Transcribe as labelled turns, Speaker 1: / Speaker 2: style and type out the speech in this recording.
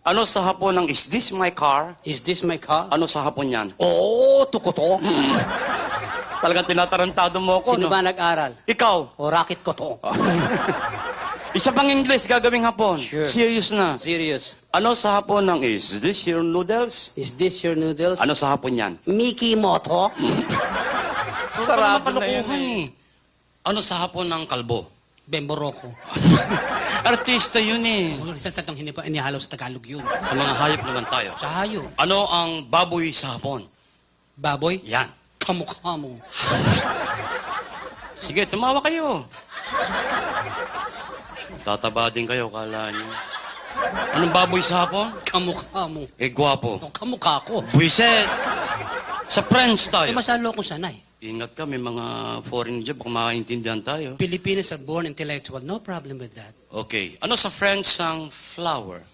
Speaker 1: Ano sa Hapon ng is this my car?
Speaker 2: Is this my car?
Speaker 1: Ano sa Hapon yan?
Speaker 2: Oo, tukoto.
Speaker 1: Talagang tinatarantado mo ako,
Speaker 2: Sino
Speaker 1: no?
Speaker 2: ba nag-aral?
Speaker 1: Ikaw.
Speaker 2: O racket ko to.
Speaker 1: Isa pang English gagawing Hapon.
Speaker 2: Sure.
Speaker 1: Serious na.
Speaker 2: Serious.
Speaker 1: Ano sa Hapon ng is this your noodles?
Speaker 2: Is this your noodles?
Speaker 1: Ano sa Hapon yan?
Speaker 2: Mickey Moto?
Speaker 1: Sarado na yun eh. Ano sa Hapon ng kalbo?
Speaker 2: Bemboroko.
Speaker 1: Artista yun eh.
Speaker 2: Sa tatong inihalo sa Tagalog yun.
Speaker 1: Sa mga hayop naman tayo.
Speaker 2: Sa hayo.
Speaker 1: Ano ang baboy sa Hapon?
Speaker 2: Baboy?
Speaker 1: Yan.
Speaker 2: Kamukha mo.
Speaker 1: Sige, tumawa kayo. Tataba din kayo, kala niyo. Anong baboy sa Hapon?
Speaker 2: Kamukha mo.
Speaker 1: Gwapo.
Speaker 2: O, kamukha ko.
Speaker 1: Buiset! Sa French tayo.
Speaker 2: Masalo ko sanay.
Speaker 1: Ingat ka, may mga foreign job, baka makaintindihan tayo.
Speaker 2: Filipinos are born intellectual. No problem with that.
Speaker 1: Okay. Ano sa French ang flower?